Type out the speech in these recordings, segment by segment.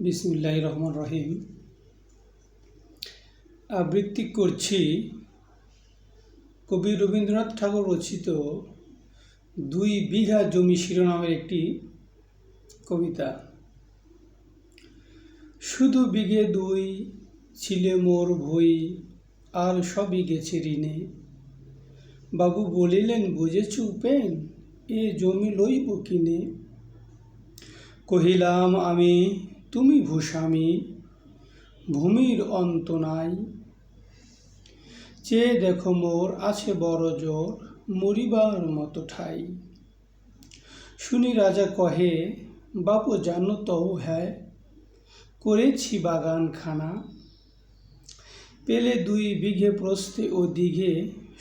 বিসমিল্লাহির রহমানির রহিম। আবৃত্তি করছি কবি রবীন্দ্রনাথ ঠাকুর রচিত ২ বিঘা জমি শিরোনামের একটি কবিতা। শুধু বিঘে ২ ছিলে মোর ভই, আর সবই গেছে ঋণে। বাবু বলিলেন, বুঝেছ উপেন, এ জমি লইব কিনে। কহিলাম আমি, তুমি ভূস্বামী, ভূমির অন্ত নাই। চেয়ে দেখো মোর আছে বড় জোর, মরিবার মতো ঠাই। শুনি রাজা কহে, বাপু জানো তও হ্যায়, করেছি বাগানখানা। পেলে ২ বিঘে প্রস্থে ও দিঘে,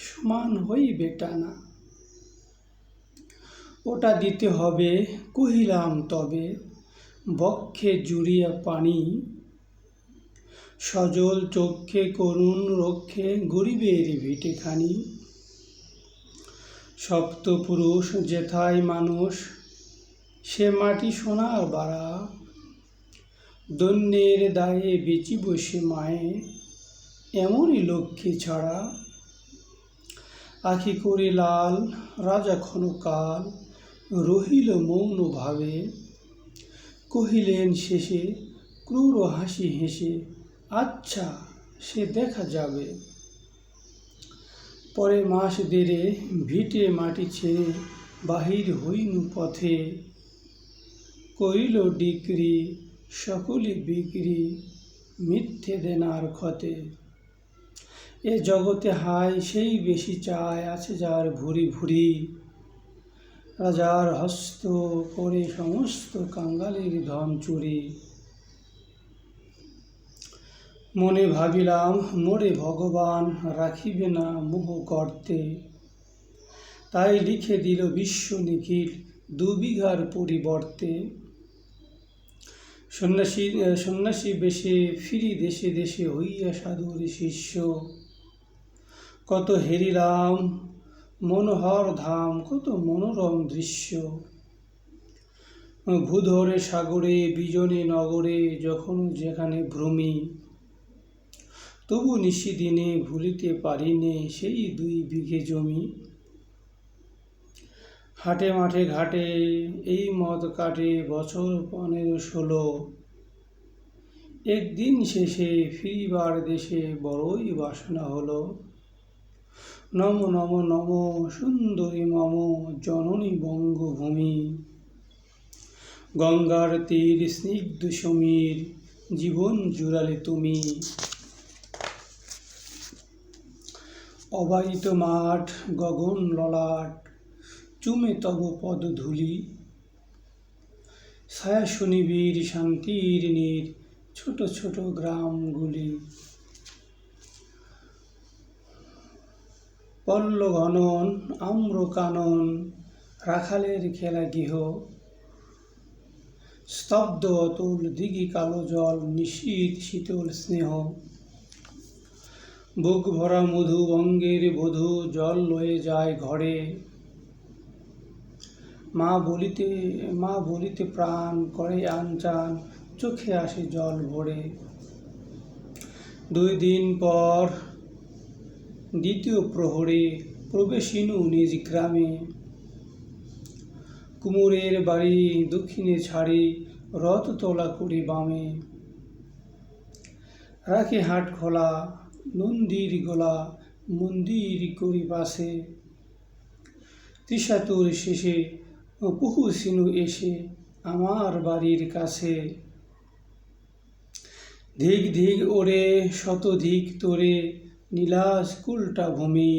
সমান হইবে টানা। ওটা দিতে হবে, কহিলাম তবে, বক্ষে জুড়িয়া পানি। সজল চক্ষে করুণ রক্ষে, গরিবের ভিটেখানি। সপ্তপুরুষ যেথায় মানুষ, সে মাটি সোনার বাড়া। দৈন্যের দায়ে বেচিব সে মায়ে, এমনই লক্ষ্মী ছাড়া। আখি করে লাল রাজা ক্ষণকাল, রহিল মৌন ভাবে। কহিলেন শেষে ক্রূর হাসি হেসে, আচ্ছা সে দেখা যাবে। পরে মাস দেড়ে ভিটে মাটি ছেড়ে, বাহির হইনু পথে। করিল ডিক্রি সকলি বিক্রি, মিথ্যে দেনার ক্ষতে। এ জগতে হায় সেই বেশি চায়, আছে যার ভুরি ভুরি। রাজার হস্ত করে সমস্ত কাঙ্গালের ধন চুরি। মনে ভাবিলাম, মোরে ভগবান রাখিবে না মোহ গর্তে। তাই লিখে দিল বিশ্ব নিখিল, ২ বিঘার পরিবর্তে। সন্ন্যাসী বেশে ফিরি দেশে দেশে, হইয়া সাধুর শিষ্য। কত হেরিলাম মনোহর ধাম, কত মনোরম দৃশ্য। ভূধরে সাগরে বিজনে নগরে, যখন যেখানে ভ্রমি। তবু নিশিদিনে ভুলিতে পারিনে, সেই ২ বিঘে জমি। হাটে মাঠে ঘাটে এই মদ কাটে, বছর ১৫-১৬। একদিন শেষে ফিরিবার দেশে, বড়ই বাসনা হলো। নম নম নম সুন্দরী মম, জননী বঙ্গভূমি। গঙ্গার তীর স্নিগ্ধ সমীর, জীবন জুড়ালে তুমি। অবারিত মাঠ গগন ললাট, চুমে তব পদধূলি। ছায়া সুনিবিড় শান্তির নীড়, ছোট ছোট গ্রামগুলি। পল্ল ঘনন আম্র কানন, রাখালের খেলা গৃহ। স্তব্ধ অতুল দিঘি কালো জল, নিশীথ শীতল স্নেহ। বুক ভরা মধু অঙ্গের বধূ, জল লয়ে যায় ঘরে। মা বলিতে প্রাণ করে আনচান, চোখে আসে জল ভরে। ২ দিন পর দ্বিতীয় প্রহরে, প্রবেশিনু নিজ গ্রামে। কুমোরের বাড়ি দক্ষিণে ছাড়ি, রথ তোলা করি বামে। রাখি হাট খোলা, নন্দীর গোলা, মন্দির করি পাশে। ত্রিশাতুর শেষে পৌঁছিনু এসে, আমার বাড়ির কাছে। ধিক ধিক ওরে শতধিক তোরে, নীলাজ কুলটা ভূমি।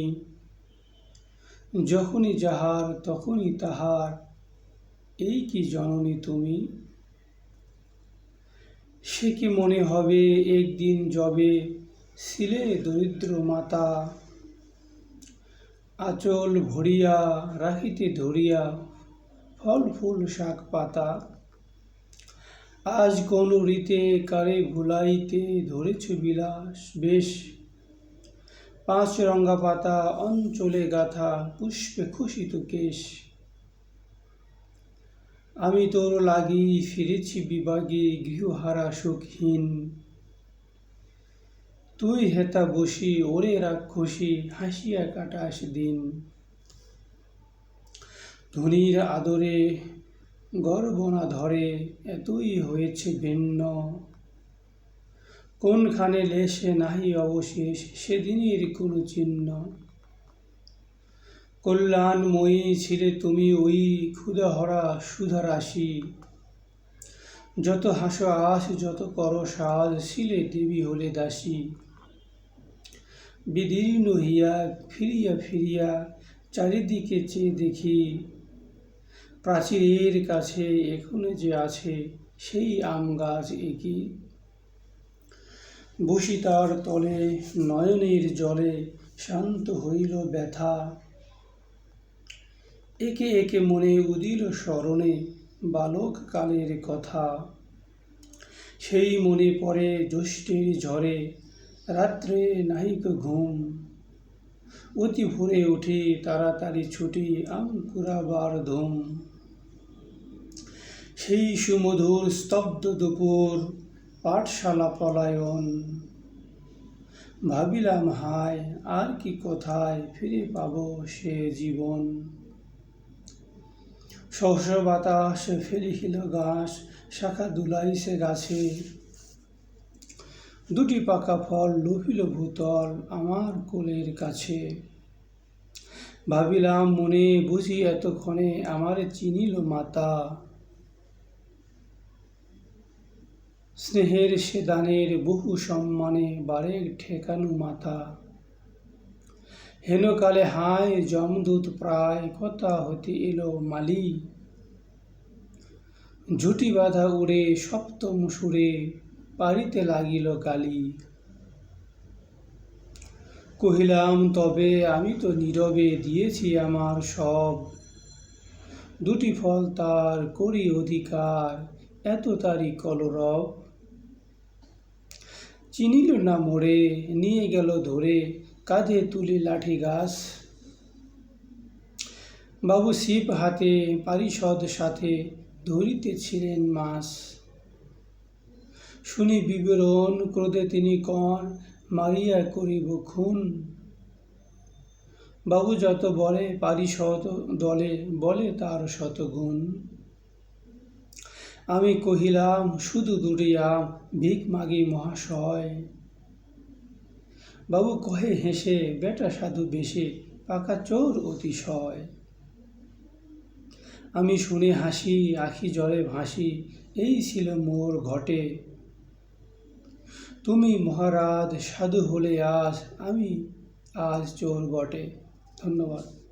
যখনই যাহার তখনই তাহার, এই কি জননী তুমি। সে কি মনে হবে একদিন যবে, ছিলে দরিদ্র মাতা। আঁচল ভরিয়া রাখিতে ধরিয়া, ফল ফুল শাক পাতা। আজ কোন রীতে কারে ভুলাইতে, ধরেছ বিলাস বেশ। ৫ রঙা পাতা অঞ্চলে গাথা, পুষ্পে খচিত কেশ। আমি তোর লাগি ফিরেছি বিভাগে গৃহহারা সুখহীন। তুই হেতা বসি ওরে রাক্ষসী হাসিয়া কাটাস দিন। ধনীর আদরে গর্ব না ধরে এতই হয়েছে ভিন্ন। কোনখানে লেশে নাহি অবশেষ সেদিনের কোনো চিহ্ন। কল্যাণময়ী ছিলে তুমি ওই ক্ষুধাহরা সুধারাশি। যত হাসো আশ যত করো সাজ ছিলে দেবী হলে দাসী। বিদীর্ণ হইয়া ফিরিয়া ফিরিয়া চারিদিকে চেয়ে দেখি। প্রাচীরের কাছে এখনো যে আছে সেই আম গাছ একই। বসি তার তলে নয়নের জলে শান্ত হইল ব্যথা। একে একে মনে উদিল স্মরণে বালক কালের কথা। সেই মনে পড়ে জ্যৈষ্ঠের ঝড়ে রাত্রে নাহিক ঘুম। অতি ভোরে উঠি তাড়াতাড়ি ছুটি আম কুড়াবার ধুম। সেই সুমধুর স্তব্ধ দুপুর পাঠশালা পলায়ন। ভাবিলাম হায় আর কি কোথায় ফিরে পাবো সে জীবন। সহসা বাতাস ফেলিহিল ঘাস শাখা দুলাইছে গাছে। দুটি পাকা ফল লুফিল ভূতল আমার কোলের কাছে। ভাবিলাম মনে বুঝি এতক্ষণে আমারে চিনিল মাতা। স্নেহের সে দানের বহু সম্মানে বারে ঠেকানো মাথা। হেনকালে হায় যমদূত প্রায় কথা হতে এলো মালি। ঝুটি বাঁধা উড়ে সপ্তম সুরে পারিতে লাগিল গালি। কহিলাম তবে আমি তো নীরবে দিয়েছি আমার সব। দুটি ফল তার করি অধিকার এত তারি কলরব। চিনিল না মোড়ে নিয়ে গেল ধরে কাঁধে তুলে লাঠি গাছ। বাবু ছিপ হাতে পারিষদ সাথে ধরিতেছিলেন মাছ। শুনি বিবরণ ক্রোধে তিনি কন মারিয়া করিব খুন। বাবু যত বলে পারিষদ দলে বলে তার শতগুণ। আমি কহিলাম শুধু দুটি আম ভিক মাগি মহাশয়। বাবু কহে হেসে বেটা সাধু বেশে পাকা চোর অতিশয়। আমি শুনে হাসি আখি জলে ভাসি এই ছিল মোর ঘটে। তুমি মহারাজ সাধু হলে আজ আমি আজ চোর বটে। ধন্যবাদ।